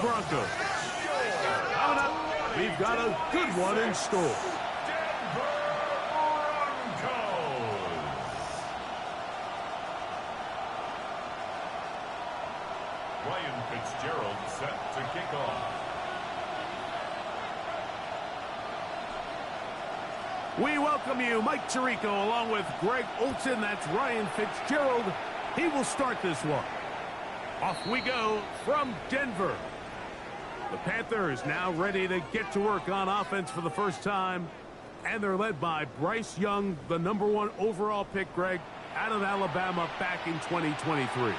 Broncos. Coming up, we've got a good one in store. Ryan Fitzgerald set to kick off. We welcome you, Mike Tirico, along with Greg Olson. That's Ryan Fitzgerald. He will start this one. Off we go from Denver. The Panthers now ready to get to work on offense for the first time. And they're led by Bryce Young, the #1 overall pick, Greg, out of Alabama back in 2023.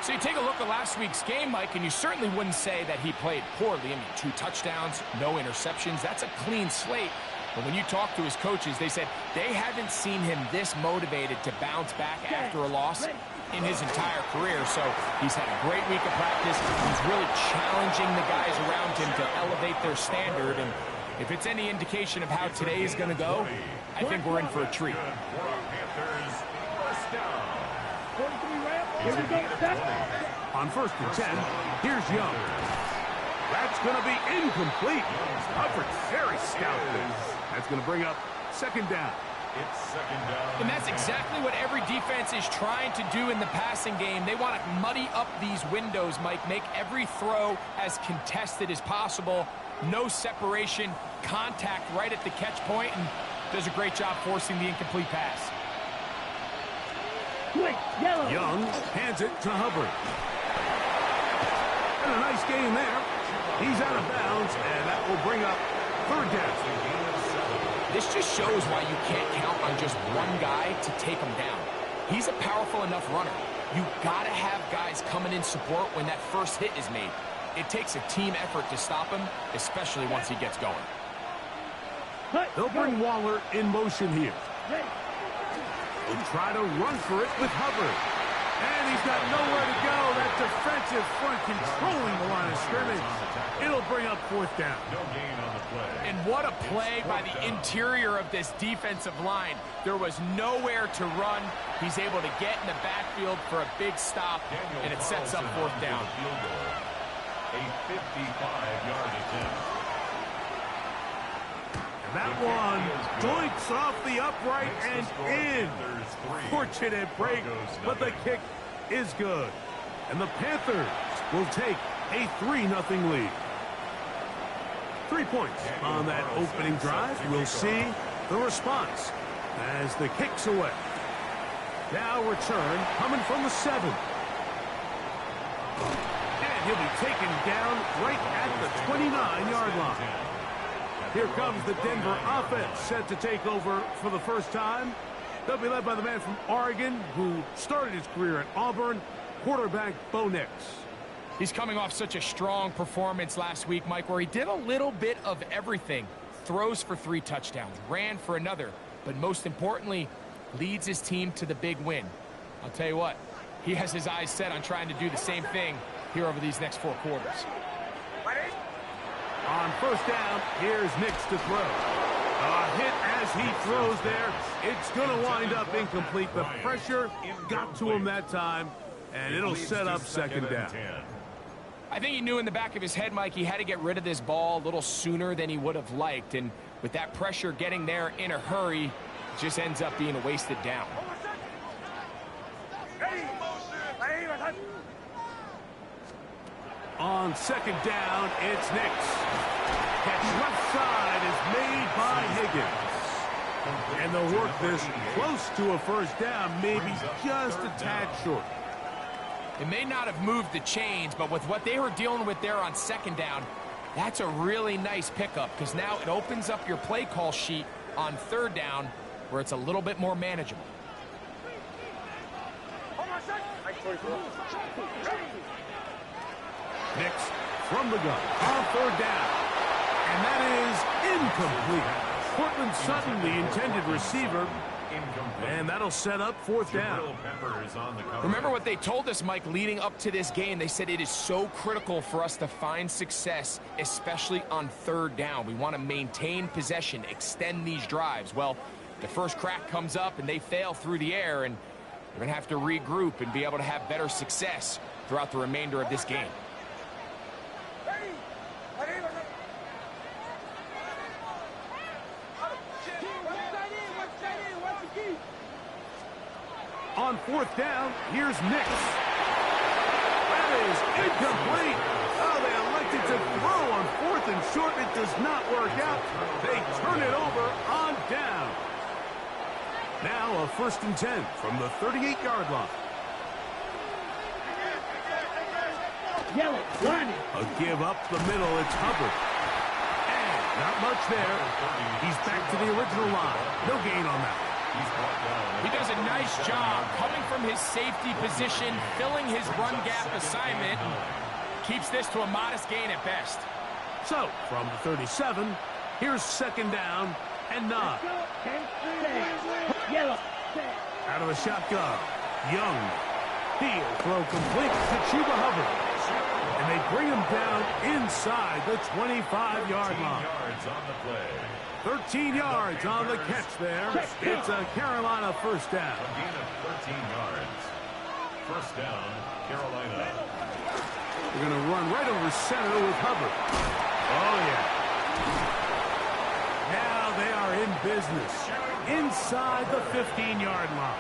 So you take a look at last week's game, Mike, and you certainly wouldn't say that he played poorly. I mean, 2 touchdowns, no interceptions. That's a clean slate. But when you talk to his coaches, they said they haven't seen him this motivated to bounce back after a loss in his entire career. So he's had a great week of practice. He's really challenging the guys around him to elevate their standard. And if it's any indication of how today is going to go, I think we're in for a treat. On 1st and 10, here's Young. That's going to be incomplete. Coverage very stout. That's going to bring up 2nd down. It's 2nd down. And that's exactly what every defense is trying to do in the passing game. They want to muddy up these windows, Mike, make every throw as contested as possible. No separation, contact right at the catch point, and does a great job forcing the incomplete pass. Young hands it to Hubbard. And a nice game there. He's out of bounds, and that will bring up 3rd down. This just shows why you can't count on just one guy to take him down. He's a powerful enough runner. You got to have guys coming in support when that first hit is made. It takes a team effort to stop him, especially once he gets going. They'll bring Waller in motion here. They'll try to run for it with Hubbard. And he's got nowhere to go. That defensive front controlling the line of scrimmage. It'll bring up 4th down. No gain on the play. And what a play by the interior of this defensive line. There was nowhere to run. He's able to get in the backfield for a big stop, and it sets up 4th down. A 55-yard attempt. That one doinks off the upright and in. Fortunate break, but the kick is good. And the Panthers will take a 3-0 lead. 3 points on that opening drive. We'll see the response as the kick's away. Now return coming from the 7. And he'll be taken down right at the 29-yard line. Here comes the Denver offense set to take over for the first time. They'll be led by the man from Oregon who started his career at Auburn, quarterback Bo Nix. He's coming off such a strong performance last week, Mike, where he did a little bit of everything. Throws for 3 touchdowns, ran for another, but most importantly, leads his team to the big win. I'll tell you what, he has his eyes set on trying to do the same thing here over these next 4 quarters. On 1st down, here's Nix to throw. A hit as he throws there. It's going to wind up incomplete. The pressure got to him that time, and it'll set up 2nd down. I think he knew in the back of his head, Mike, he had to get rid of this ball a little sooner than he would have liked. And with that pressure getting there in a hurry, it just ends up being a wasted down. On 2nd down, it's Nix. Catch left side is made by Higgins. And they'll work this close to a 1st down, maybe just a tad short. It may not have moved the chains, but with what they were dealing with there on 2nd down, that's a really nice pickup because now it opens up your play call sheet on 3rd down where it's a little bit more manageable. Nix from the gun on 3rd down. And that is incomplete. Cortland Sutton, the intended receiver. And that'll set up 4th down. Remember what they told us, Mike, leading up to this game. They said it is so critical for us to find success, especially on 3rd down. We want to maintain possession, extend these drives. Well, the first crack comes up and they fail through the air, and we're going to have to regroup and be able to have better success throughout the remainder of this game. On fourth down, here's Nix. That is incomplete. Oh, they elected to throw on fourth and short. It does not work out. They turn it over on down. Now a 1st and 10 from the 38-yard line. A give up the middle. It's Hubbard. And not much there. He's back to the original line. No gain on that. He does a nice job coming from his safety position, filling his run gap assignment. Keeps this to a modest gain at best. So, from the 37, here's 2nd down and 9. Out of the shotgun, Young. He'll throw complete to Chuba Hubbard. And they bring him down inside the 25-yard line. 13 yards on the catch there. It's a Carolina 1st down. A gain of 13 yards. 1st down, Carolina. We're going to run right over center with Hubbard. Oh, yeah. Now they are in business. Inside the 15-yard line.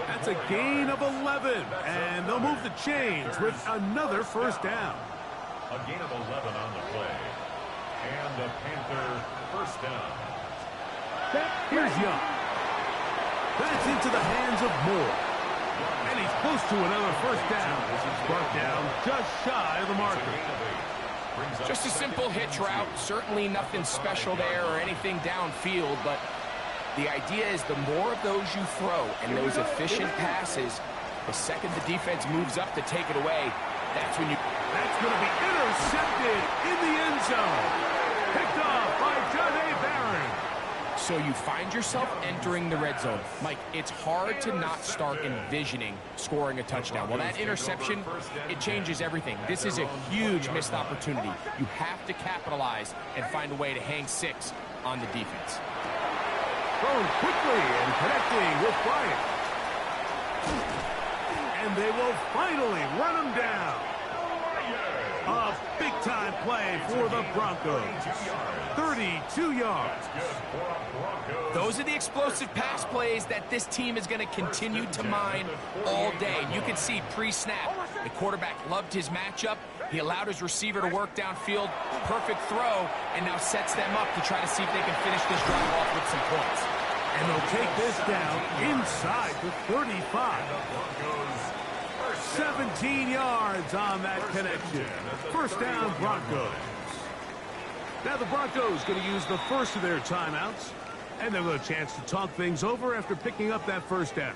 That's a gain of 11. And they'll move the chains with another 1st down. A gain of 11 on the play. And the Panther 1st down. Here's Young. That's into the hands of Moore. And he's close to another 1st down. Brought down just shy of the marker. Just a simple hitch route. Certainly nothing special there or anything downfield, but the idea is the more of those you throw and those efficient passes, the second the defense moves up to take it away, that's when you... That's going to be intercepted in the end zone. Picked off by Jahdae Barron. So you find yourself entering the red zone. Mike, it's hard to not start envisioning scoring a touchdown. Well, that interception, it changes everything. This is a huge missed opportunity. You have to capitalize and find a way to hang 6 on the defense. Thrown quickly and connecting with Bryant. And they will finally run him down. A big-time play for the Broncos. 32 yards. Those are the explosive pass plays that this team is going to continue to mine all day. You can see pre-snap, the quarterback loved his matchup. He allowed his receiver to work downfield. Perfect throw, and now sets them up to try to see if they can finish this drive off with some points. And they'll take this down inside the 35. 17 yards on that connection. 1st down, Broncos. Now the Broncos going to use the first of their timeouts. And they'll have a chance to talk things over after picking up that 1st down.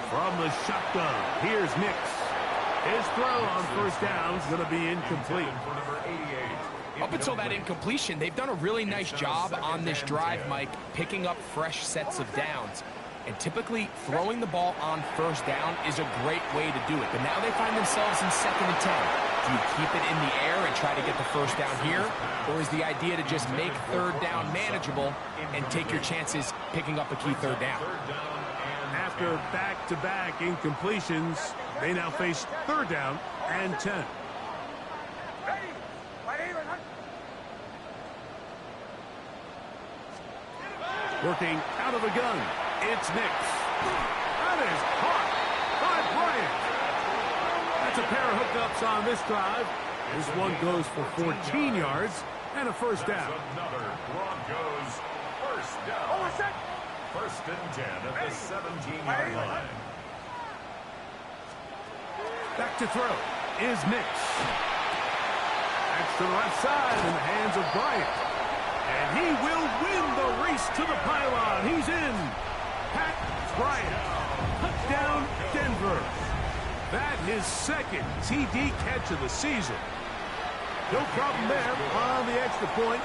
From the shotgun, here's Nix. His throw on 1st down is going to be incomplete. Up until that incompletion, they've done a really nice job on this drive, Mike, picking up fresh sets of downs. And typically, throwing the ball on 1st down is a great way to do it. But now they find themselves in 2nd and 10. Do you keep it in the air and try to get the 1st down here? Or is the idea to just make 3rd down manageable and take your chances picking up a key 3rd down? After back-to-back incompletions, they now face 3rd down and 10. Working out of the gun, it's Nix. That is caught by Bryant. That's a pair of hookups on this drive. This one goes for 14 yards and a 1st down. Another Broncos 1st down. 1st and 10 at the 17-yard line. Back to throw is Nix. That's to the left side in the hands of Bryant. And he will win the race to the pylon. He's in. Pat Bryant. Touchdown, Denver. That his 2nd TD catch of the season. No problem there on the extra point.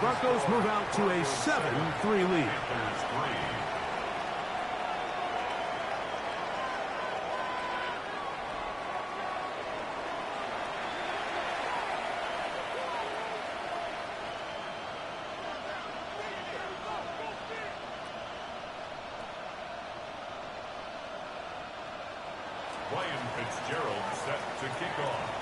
Broncos move out to a 7-3 lead. Fitzgerald set to kick off.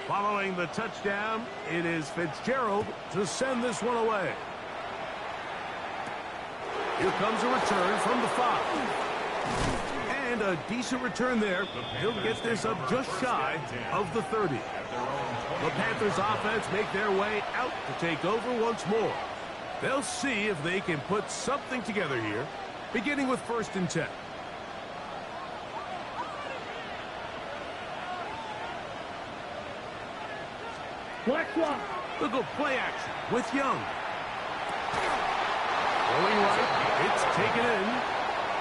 Following the touchdown, it is Fitzgerald to send this one away. Here comes a return from the 5. And a decent return there. He'll get this up just shy of the 30. The Panthers offense make their way out to take over once more. They'll see if they can put something together here, beginning with 1st and 10. They'll go play action with Young. Rolling right, it's taken in,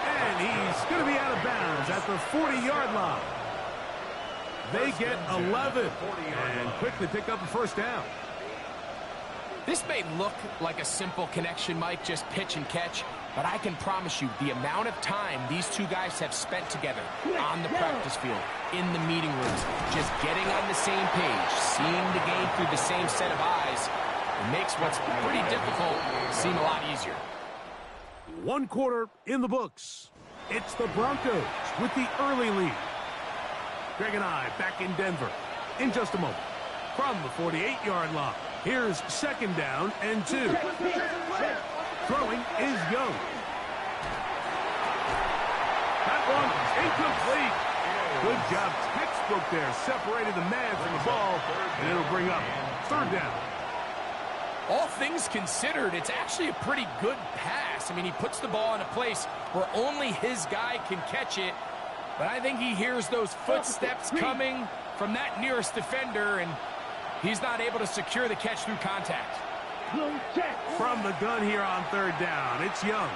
and he's going to be out of bounds at the 40-yard line. They get 11 and quickly pick up a 1st down. This may look like a simple connection, Mike, just pitch and catch, but I can promise you the amount of time these two guys have spent together on the practice field, in the meeting rooms, just getting on the same page, seeing the game through the same set of eyes, it makes what's pretty difficult seem a lot easier. 1 quarter in the books. It's the Broncos with the early lead. Greg and I back in Denver in just a moment. From the 48-yard line, here's 2nd down and 2. Throwing is Young. That one incomplete. Good job. Textbook there. Separated the man from the ball, and it'll bring up 3rd down. All things considered, it's actually a pretty good pass. I mean, he puts the ball in a place where only his guy can catch it. But I think he hears those footsteps coming from that nearest defender, and he's not able to secure the catch through contact. From the gun here on 3rd down, it's Young.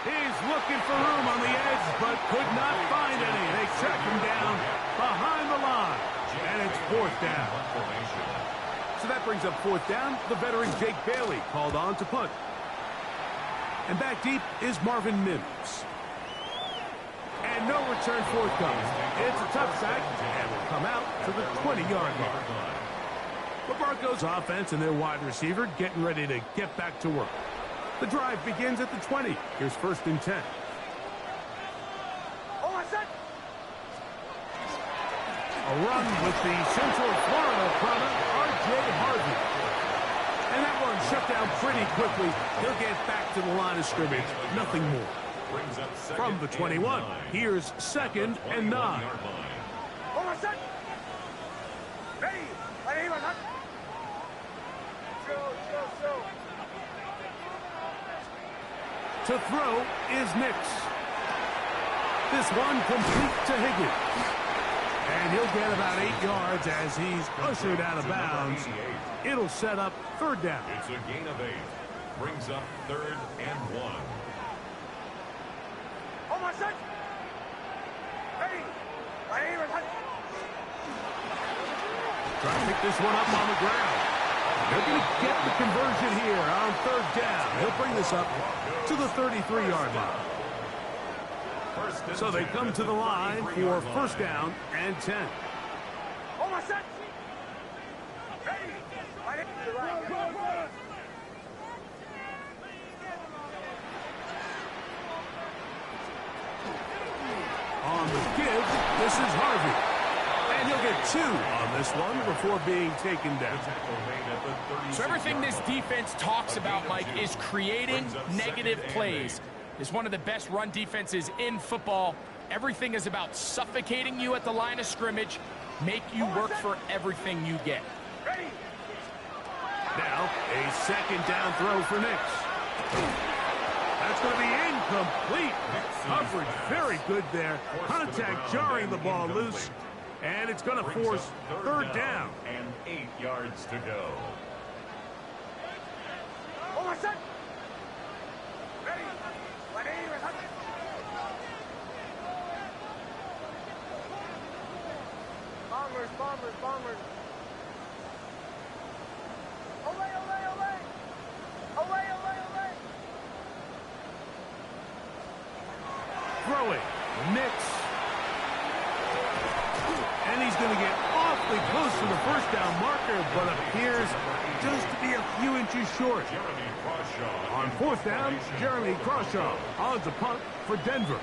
He's looking for room on the edge, but could not find any. They track him down behind the line, and it's 4th down. So that brings up 4th down. The veteran Jake Bailey called on to punt. And back deep is Marvin Mims. And no return forthcoming. It's a touchback, and will come out to the 20-yard line. The Broncos offense and their wide receiver getting ready to get back to work. The drive begins at the 20. Here's 1st and 10. A run with the Central Florida product, R.J. Harvey. And that one shut down pretty quickly. He'll get back to the line of scrimmage. Nothing more. From the 21, here's 2nd and 9. To throw is Nix. This one complete to Higgins. And he'll get about 8 yards as he's ushered out of bounds. It'll set up 3rd down. It's a gain of 8. Brings up 3rd and 1. Try to pick this one up on the ground. They're going to get the conversion here on 3rd down. He'll bring this up to the 33-yard line. So they come to the line for 1st down and 10. On the give, this is Harvey. And he'll get 2 on this one before being taken down. So everything this defense talks about, Mike, is creating negative plays. It's one of the best run defenses in football. Everything is about suffocating you at the line of scrimmage, make you work for everything you get. Now, a 2nd down throw for Nix. That's going to be incomplete. Coverage very good there. Contact jarring the ball loose. And it's going to force 3rd down. And 8 yards to go. Bombers. Ole. Throwing. Nix. And he's going to get off awfully close to the first down marker, but appears just to be a few inches short. On fourth down, Jeremy Crawshaw on to punt for Denver.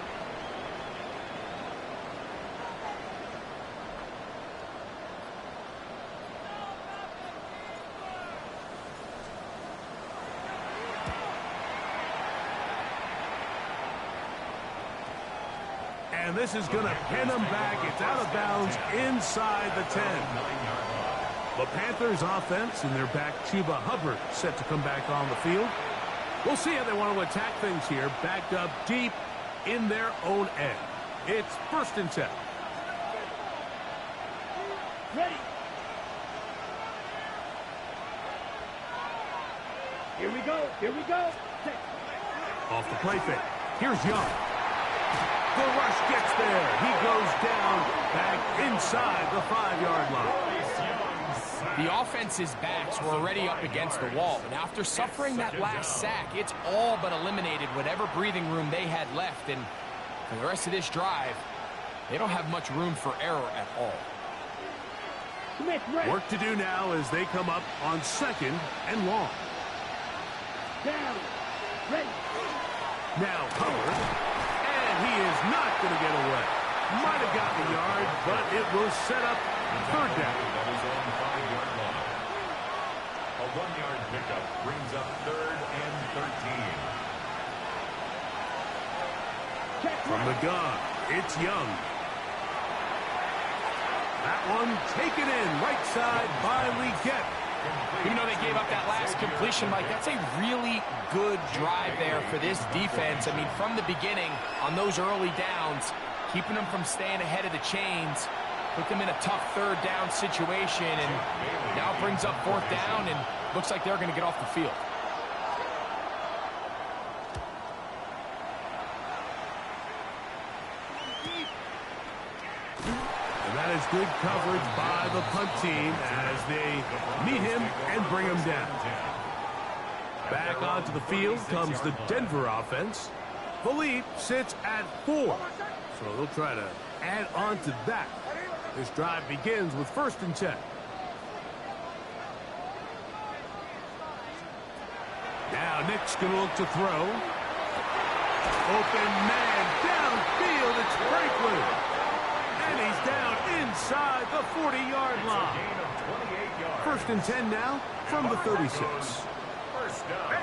And this is going to pin them back. It's out of bounds inside the 10. The Panthers offense and their back Chuba Hubbard set to come back on the field. We'll see how they want to attack things here, backed up deep in their own end. It's 1st and 10. Ready. Here we go. Here we go. Off the play fake. Here's Young. The rush gets there. He goes down back inside the 5-yard line. The offense's backs were already up against the wall, but after suffering that last sack, it's all but eliminated whatever breathing room they had left. And for the rest of this drive, they don't have much room for error at all. Work to do now as they come up on 2nd and long. Down. Ready. Now Hubbard. And he is not going to get away. Might have gotten a yard, but it will set up 3rd down. That is on the 5-yard line. A 1-yard pickup brings up 3rd and 13. From the gun, it's Young. That one taken in right side by Legette. Even though they gave up that last completion, Mike, that's a really good drive there for this defense. I mean, from the beginning, on those early downs, keeping them from staying ahead of the chains, put them in a tough 3rd down situation, and now it brings up 4th down, and looks like they're going to get off the field. That is good coverage by the punt team as they meet him and bring him down. Back onto the field comes the Denver offense. The lead sits at 4, so they'll try to add on to that. This drive begins with 1st and 10. Now Nick's going to look to throw. Open man downfield. It's Franklin. And he's down inside the 40-yard line. 1st and 10 now from the 36. First down.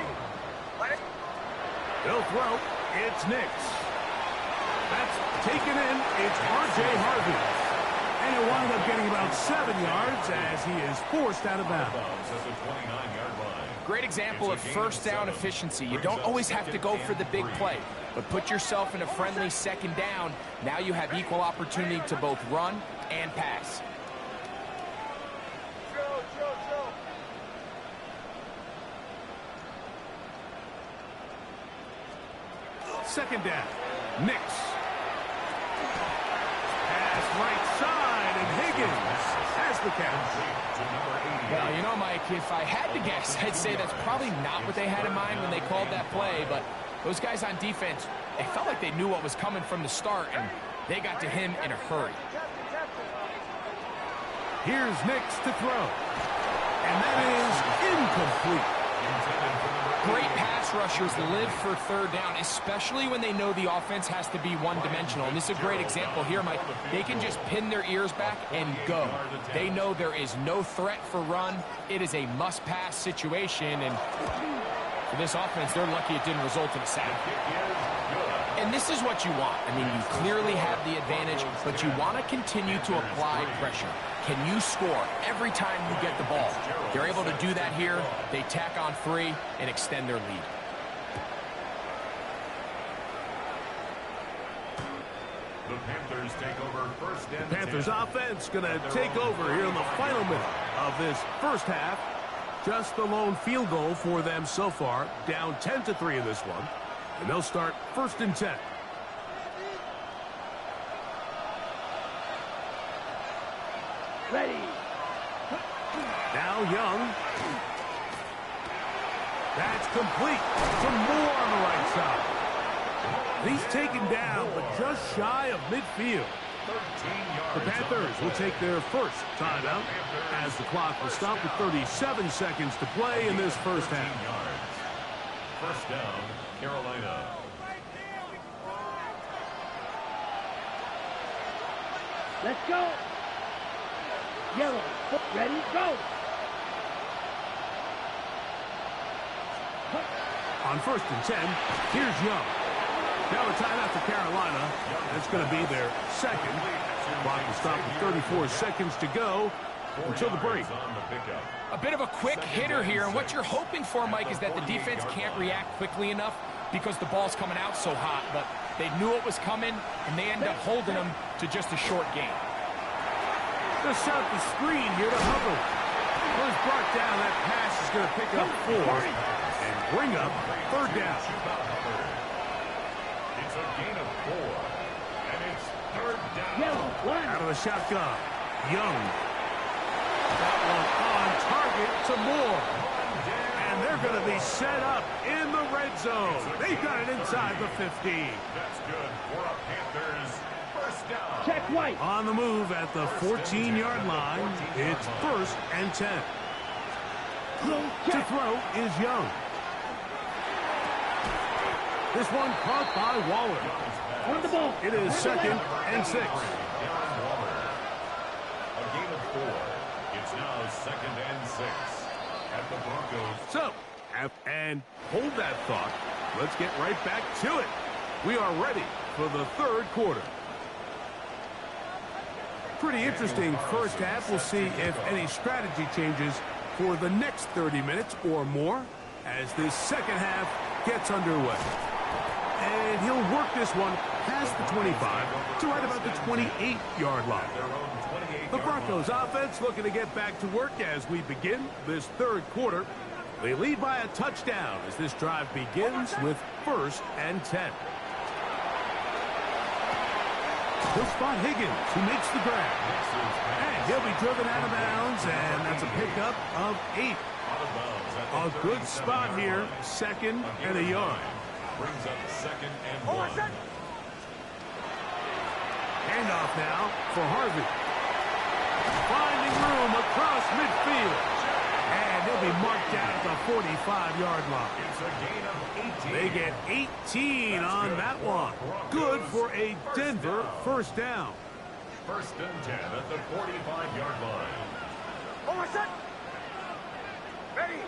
They'll throw. It's Nix. That's taken in. It's R.J. Harvey. And he'll wind up getting about 7 yards as he is forced out of bounds. At the 29-yard line. Great example of 1st down efficiency. You don't always have to go for the big play, but put yourself in a friendly 2nd down. Now you have equal opportunity to both run and pass. Second down. Nix. Pass right side, and Higgins has the catch. Well, you know, Mike, if I had to guess, I'd say that's probably not what they had in mind when they called that play, but those guys on defense, they felt like they knew what was coming from the start, and they got to him in a hurry. Here's Nix to throw. And that is incomplete. Great pass rushers live for 3rd down, especially when they know the offense has to be one-dimensional. And this is a great example here, Mike. They can just pin their ears back and go. They know there is no threat for run. It is a must-pass situation, and for this offense, they're lucky it didn't result in a sack. And this is what you want. I mean, you clearly have the advantage, but you want to continue to apply pressure. Can you score every time you get the ball? They're able to do that here. They tack on 3 and extend their lead. The Panthers take over 1st and 10. Panthers offense going to take over here in the final minute of this first half. Just the lone field goal for them so far. Down 10-3 in this one. And they'll start 1st and 10. Ready. Now Young. That's complete. Some more on the right side. He's taken down, but just shy of midfield. 13 The yards. Panthers will take their first timeout as the clock will stop with 37 seconds to play in this first half. Yards. First down, Carolina. Let's go. Yellow. Ready, go. On 1st and 10, here's Young. Now a timeout for Carolina. That's going to be their second. Clock will stop with 34 seconds to go until the break. A bit of a quick hitter here, and what you're hoping for, Mike, is that the defense can't react quickly enough because the ball's coming out so hot, but they knew it was coming, and they end up holding them to just a short game. They'll set up the screen here to Hubbard. Well, he's brought down. That pass is going to pick up 4 and bring up 3rd down. It's a gain of 4, and it's 3rd down. Out of the shotgun, Young. That one on target to Moore. And they're going to be set up in the red zone. They've got it inside the 15. That's good for a Panthers first down. Check white. On the move at the 14-yard line, it's 1st and 10. To throw is Young. This one caught by Waller. On the ball. It is 2nd and 6. A gain of 4. It's now 2nd and 6 at the Broncos. So, and hold that thought. Let's get right back to it. We are ready for the 3rd quarter. Pretty interesting first half. We'll see if any strategy changes for the next 30 minutes or more as this second half gets underway. And he'll work this one past the 25 to right about the 28-yard line. The Broncos offense looking to get back to work as we begin this 3rd quarter. They lead by a touchdown as this drive begins with 1st and 10. He'll spot Higgins, who makes the grab. And he'll be driven out of bounds, and that's a pickup of 8. A good spot here, 2nd and a yard. Brings up 2nd and 1. Handoff now for Harvey. Finding room across midfield. And he'll be marked down at the 45-yard line. It's a gain of 18. They get 18 on that one. Good for a Denver first down. 1st and 10 at the 45-yard line. Ready.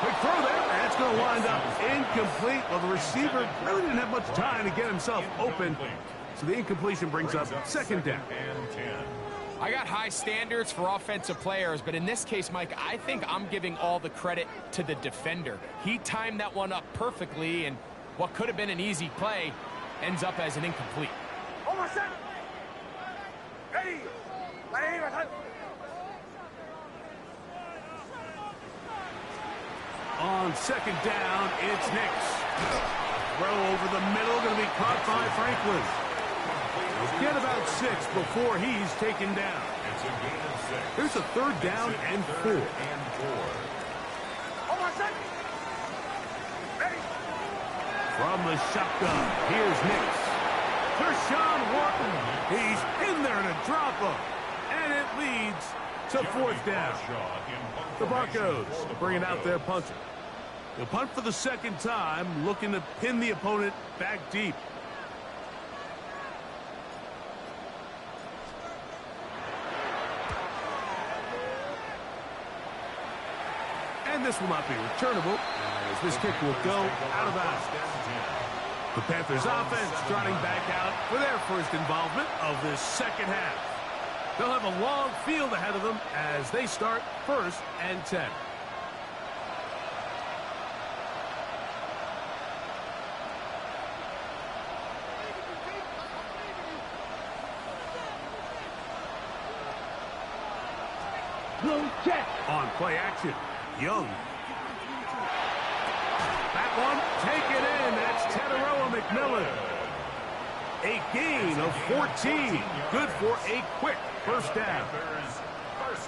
Quick throw there, and it's going to wind up incomplete. Well, the receiver really didn't have much time to get himself open, so the incompletion brings up 2nd down. And 10. I got high standards for offensive players, but in this case, Mike, I think I'm giving all the credit to the defender. He timed that one up perfectly, and what could have been an easy play ends up as an incomplete. Ready. On 2nd down, it's Nix. Throw over the middle, going to be caught by Franklin. He'll get about 6 before he's taken down. It's a gain of 6. Here's a 3rd down and 4. From the shotgun, here's Nix. Tershawn Wharton. He's in there to drop him. And it leads to 4th down. The Broncos bringing out their punter. They'll punt for the 2nd time, looking to pin the opponent back deep. And this will not be returnable, as this kick will go out of bounds. The Panthers offense trotting back out for their first involvement of this second half. They'll have a long field ahead of them as they start 1st and 10. Blue check. On play action, Young. That one, take it in. That's Teteroa McMillan. A gain of 14. Good for a quick first down.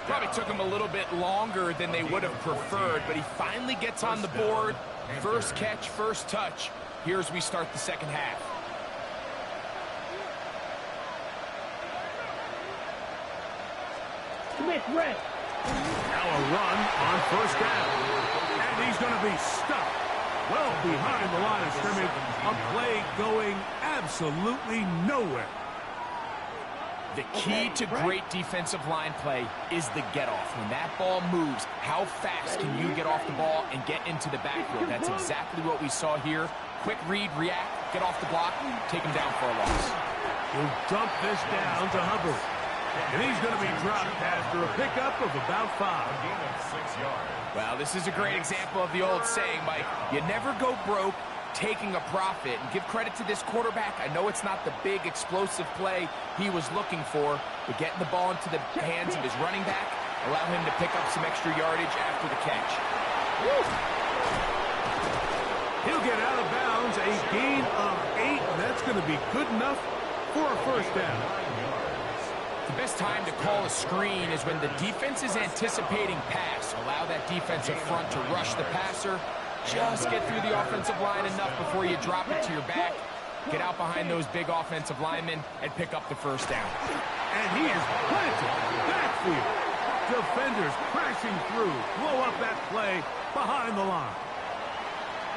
Probably took him a little bit longer than they would have preferred, but he finally gets on the board. First catch, first touch. here as we start the second half. Smith, red. Now a run on first down. And he's going to be stuck well behind the line of scrimmage. A play going absolutely nowhere. The key to great defensive line play is the get-off. When that ball moves, how fast can you get off the ball and get into the backfield? That's exactly what we saw here. Quick read, react, get off the block, take him down for a loss. He'll dump this down to Hubbard. And he's going to be dropped after a pickup of about 5. A gain of 6 yards. Well, this is a great example of the old saying, Mike, you never go broke taking a profit. And give credit to this quarterback. I know it's not the big explosive play he was looking for, but getting the ball into the hands of his running back allow him to pick up some extra yardage after the catch. He'll get out of bounds, a gain of 8, and that's going to be good enough for a first down. The best time to call a screen is when the defense is anticipating pass. Allow that defensive front to rush the passer. Just get through the offensive line enough before you drop it to your back. Get out behind those big offensive linemen and pick up the first down. And he is planted backfield. Defenders crashing through. Blow up that play behind the line.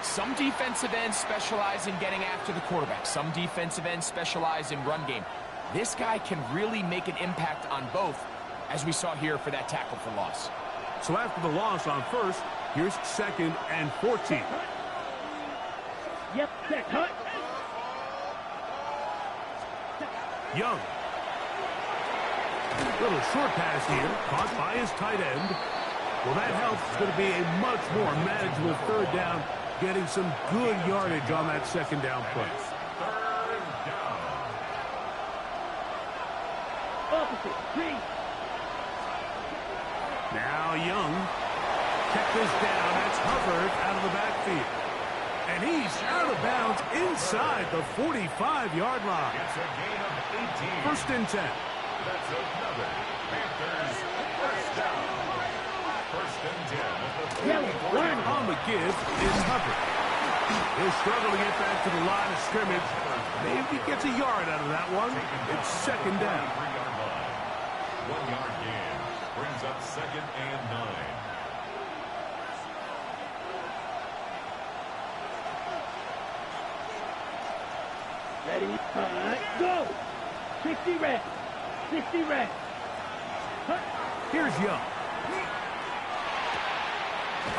Some defensive ends specialize in getting after the quarterback. Some defensive ends specialize in run game. This guy can really make an impact on both, as we saw here for that tackle for loss. So after the loss on first, here's 2nd and 14. Yep, set, hut. Young. Little short pass here, caught by his tight end. Well, that helps. It's going to be a much more manageable third down, getting some good yardage on that second down play. Opposite, green. Now Young. Check this down. That's Hubbard out of the backfield. And he's out of bounds inside the 45-yard line. It's a gain of 18. First and 10. That's another Panthers first down. First and 10 at the 40. On the give is Hubbard. He'll struggle to get back to the line of scrimmage. Maybe he gets a yard out of that one. It's second down. 1 yard gain brings up 2nd and 9. Ready, go! 60 red. 60 red. Hut. Here's Young.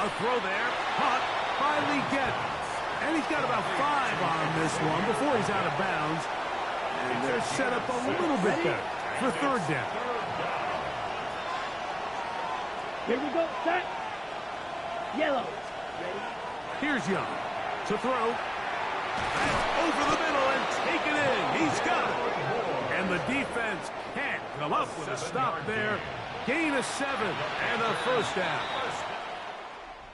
A throw there, caught by Lee Gettis. And he's got about 5 on this one before he's out of bounds. And they're set up a little bit better for third down. Here we go, set. Yellow. Ready? Here's Young to throw. And over the middle and take it in. He's got it. And the defense can't come up with a stop there. Gain of 7 and a first down.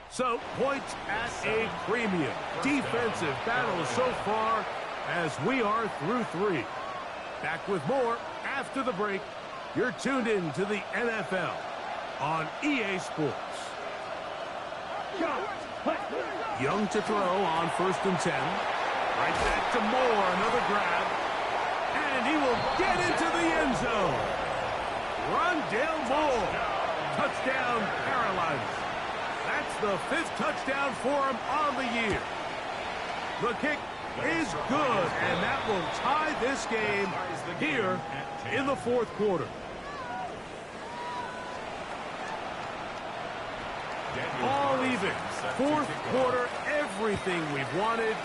So points at a premium. Defensive battle so far as we are through 3. Back with more after the break. You're tuned in to the NFL on EA Sports. Young to throw on first and 10. Right back to Moore, another grab. And he will get into the end zone. Rondale Moore. Touchdown, Carolina. That's the 5th touchdown for him on the year. The kick is good, and that will tie this game here in the 4th quarter. All even. 4th quarter, everything we've wanted.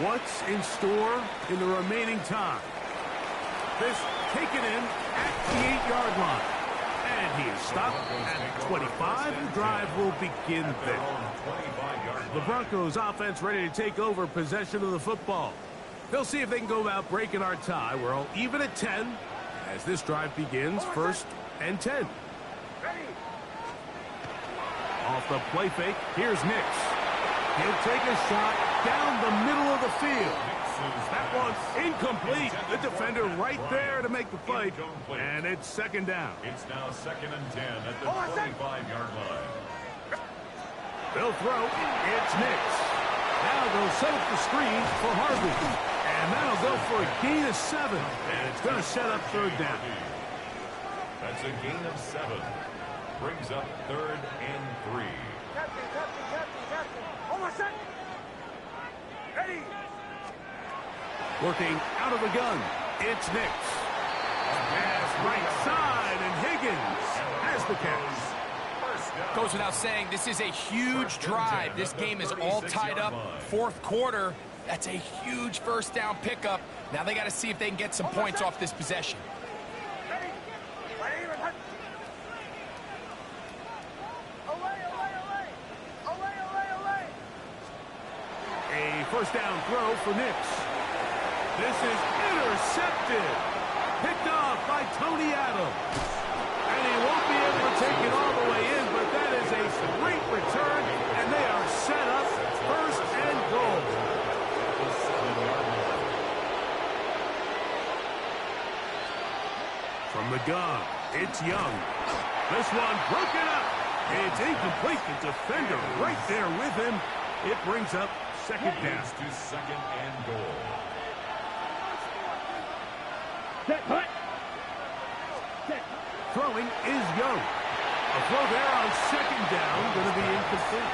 What's in store in the remaining time? This taken in at the 8-yard line. And he is stopped at 25. The drive will begin there. The Broncos offense ready to take over possession of the football. They'll see if they can go about breaking our tie. We're all even at 10 as this drive begins. 1st and 10. Off the play fake, here's Nix. He'll take a shot down the middle of the field. That one's incomplete. The defender right there to make the play. And it's second down. It's now 2nd and 10 at the 25-yard line. They'll throw. It's Nix. Now they'll set up the screen for Harvey. And that'll go for a gain of 7. And it's going to set up third down. That's a gain of 7. Brings up 3rd and 3. Ready. Working out of the gun, it's Nix. Pass right side, and Higgins has the catch. Goes without saying, this is a huge drive. This game is all tied up. Fourth quarter, that's a huge first down pickup. Now they got to see if they can get some points off this possession. A first down throw for Nix. This is intercepted. Picked off by Tony Adams. And he won't be able to take it all the way in, but that is a great return, and they are set up first and goal. From the gun, it's Young. This one broken up. It's incomplete. The defender right there with him. It brings up second down. To second and goal. Set, hut. Set. Throwing is Young. A throw there on second down, going to be incomplete.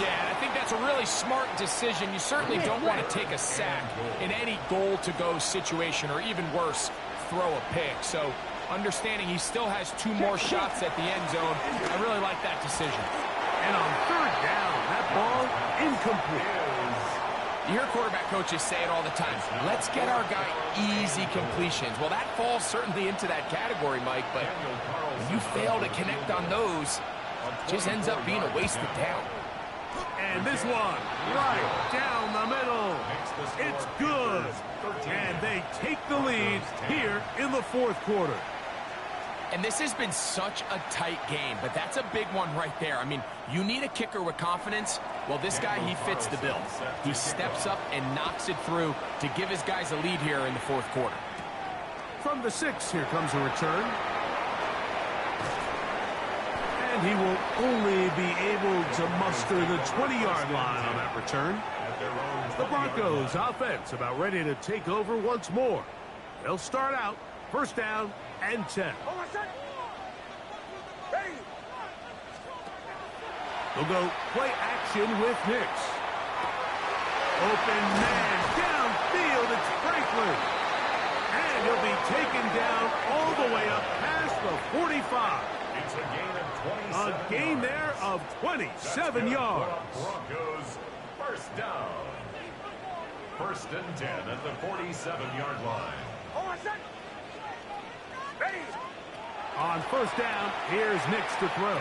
Yeah, and I think that's a really smart decision. You certainly don't want to take a sack in any goal-to-go situation, or even worse, throw a pick. So understanding he still has 2 more shots at the end zone, I really like that decision. And on third down, that ball incomplete. You hear quarterback coaches say it all the time. Let's get our guy easy completions. Well, that falls certainly into that category, Mike, but when you fail to connect on those, it just ends up being a wasted down. And this one, right down the middle. It's good. And they take the lead here in the fourth quarter. And this has been such a tight game, but that's a big one right there. I mean, you need a kicker with confidence. Well, this guy, he fits the bill. He steps up and knocks it through to give his guys a lead here in the fourth quarter. From the 6, here comes a return. And he will only be able to muster the 20-yard line on that return. The Broncos offense about ready to take over once more. They'll start out first down and 10. They'll go play action with Nix. Open man downfield, it's Franklin. And he'll be taken down all the way up past the 45. It's a gain of 27. A gain there of 27 yards. Broncos first down. First and 10 at the 47-yard line. Ready. On first down, here's Nix to throw.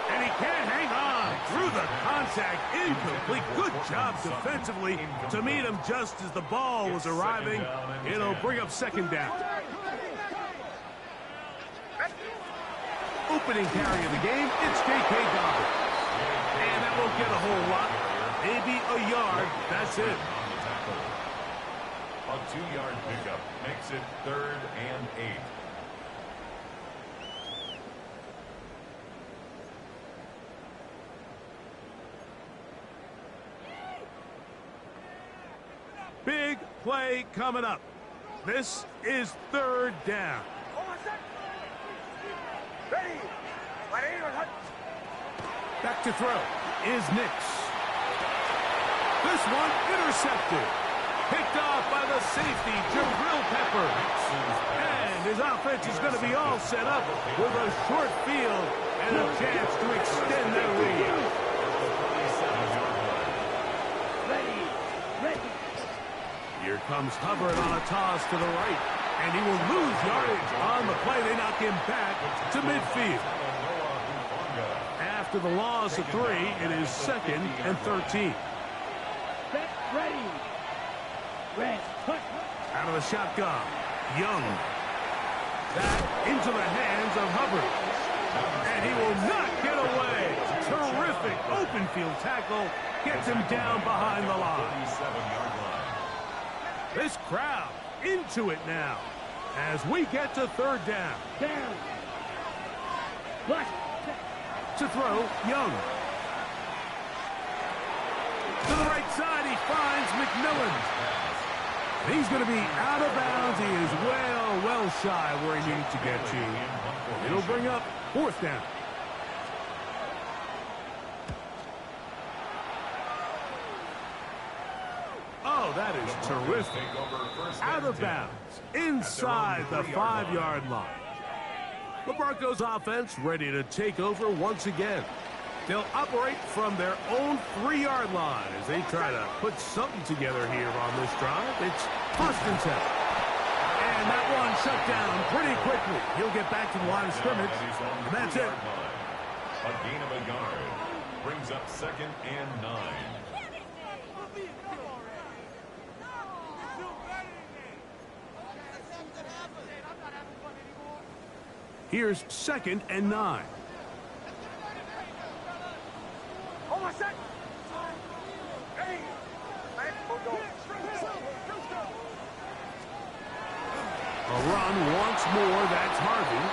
And he can't hang on through the contact. Incomplete. Good job defensively to meet him just as the ball was arriving. It'll bring up second down. Opening carry of the game, it's J.K. Dobbins. And that won't get a whole lot. Maybe a yard. That's it. A 2-yard pickup makes it 3rd and 8. Big play coming up. This is third down. Back to throw is Nix. This one intercepted. Picked off by the safety, Jabril Pepper. And his offense is going to be all set up with a short field and a chance to extend their lead. Ready. Here comes Hubbard on a toss to the right. And he will lose yardage on the play. They knock him back to midfield. After the loss of 3, it is 2nd and 13. Set. Ready. Red. Hut. Out of the shotgun, Young. That into the hands of Hubbard. And he will not get away. Terrific open field tackle. Gets him down behind the line. This crowd into it now as we get to third down. Down. Flush. To throw, Young. finds McMillan. He's going to be out of bounds. He is well shy where he needs to get to. It'll bring up 4th down. Oh, that is terrific. Out of bounds. Inside the 5-yard line. The Broncos offense ready to take over once again. They'll operate from their own 3-yard line as they try to put something together here on this drive. It's 1st and 10. And that one shut down pretty quickly. He'll get back to the line of scrimmage, and that's it. A gain of a yard brings up 2nd and 9. Here's 2nd and 9. A run once more. That's Harvey.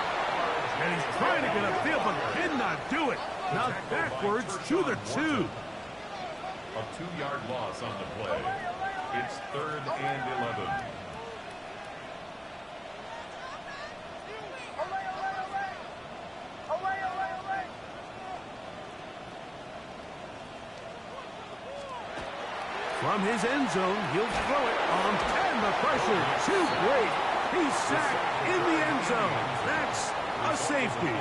And he's trying to get upfield, but did not do it. Now backwards to the 2. A 2-yard loss on the play. It's 3rd and 11. From his end zone, he'll throw it on 10. The pressure, too great. He's sacked in the end zone. That's a safety.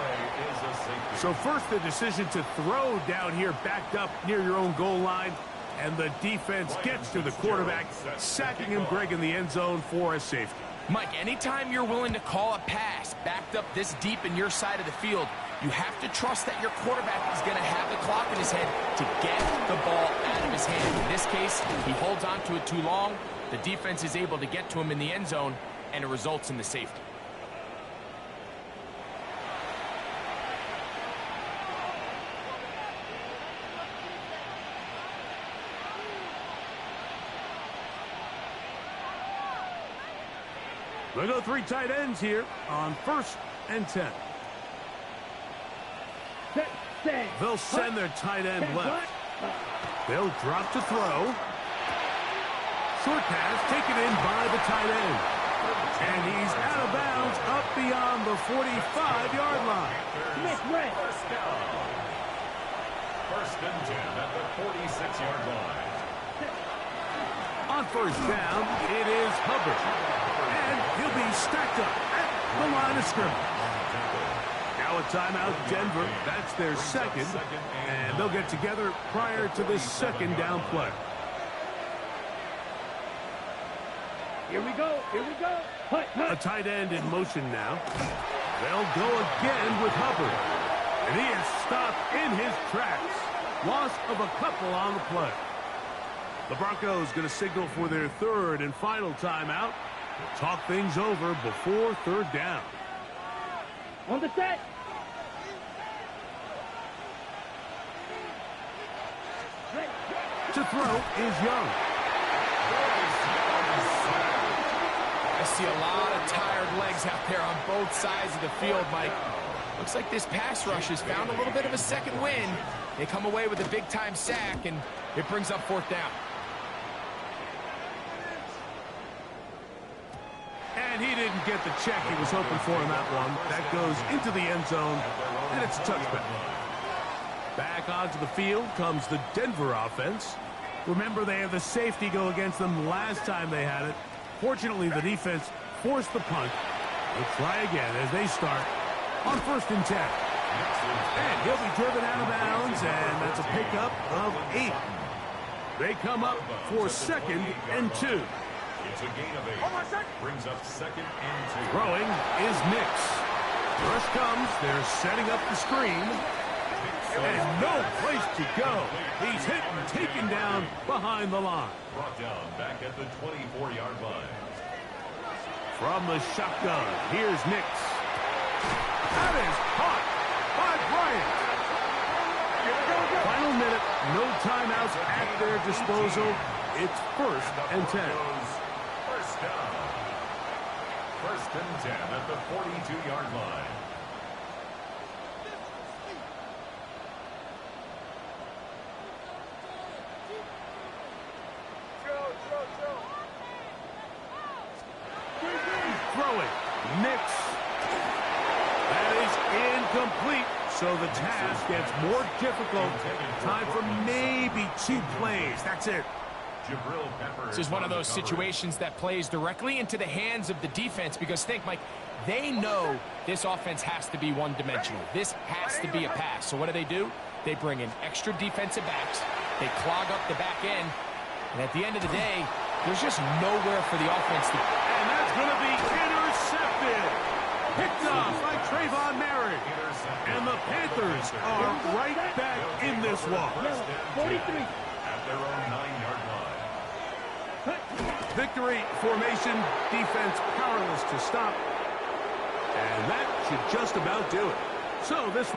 So first the decision to throw down here backed up near your own goal line. And the defense gets to the quarterback, sacking him, Greg, in the end zone for a safety. Mike, anytime you're willing to call a pass backed up this deep in your side of the field, you have to trust that your quarterback is going to have the clock in his head to get the ball out of his hand. In this case, he holds on to it too long. The defense is able to get to him in the end zone, and it results in the safety. They'll go 3 tight ends here on 1st and 10. They'll send their tight end left. They'll drop to throw. Short pass taken in by the tight end. And he's out of bounds up beyond the 45-yard line. First down. 1st and 10 at the 46-yard line. On 1st down, it is Hubbard. And he'll be stacked up at the line of scrimmage. Now a timeout, Denver. That's their 2nd. And they'll get together prior to this 2nd down play. Here we go. A tight end in motion now. They'll go again with Hubbard. And he is stopped in his tracks. Loss of a couple on the play. The Broncos going to signal for their 3rd and final timeout. We'll talk things over before 3rd down. On the set. To throw is Young. I see a lot of tired legs out there on both sides of the field, Mike. Looks like this pass rush has found a little bit of a 2nd win. They come away with a big-time sack, and it brings up 4th down. And he didn't get the check he was hoping for in that one. That goes into the end zone, and it's a touchback. Back onto the field comes the Denver offense. Remember, they had the safety go against them last time they had it. Fortunately, the defense forced the punt. They'll try again as they start on 1st and 10. And he'll be driven out of bounds, and that's a pickup of 8. They come up for 2nd and 2. It's a gain of 8. Brings up 2nd and 2. Throwing is Nix. Rush comes. They're setting up the screen. And no place to go. He's hit and taken down behind the line. Brought down back at the 24-yard line. From the shotgun, here's Nix. That is caught by Bryant. Final minute, no timeouts at their disposal. It's 1st and 10. First down. 1st and 10 at the 42-yard line. throwing. Mix. That is incomplete. So the task gets more difficult. Time for maybe 2 plays. That's it. This is one of those situations that plays directly into the hands of the defense because think, Mike, they know this offense has to be one-dimensional. This has to be a pass. So what do? They bring in extra defensive backs. They clog up the back end. And at the end of the day, there's just nowhere for the offense to... And that's going to be intercepted. Picked off by Trayvon Merrick. And the Panthers are right back in this one. 43. At their own 9-yard line. Victory formation, defense powerless to stop. And that should just about do it. So this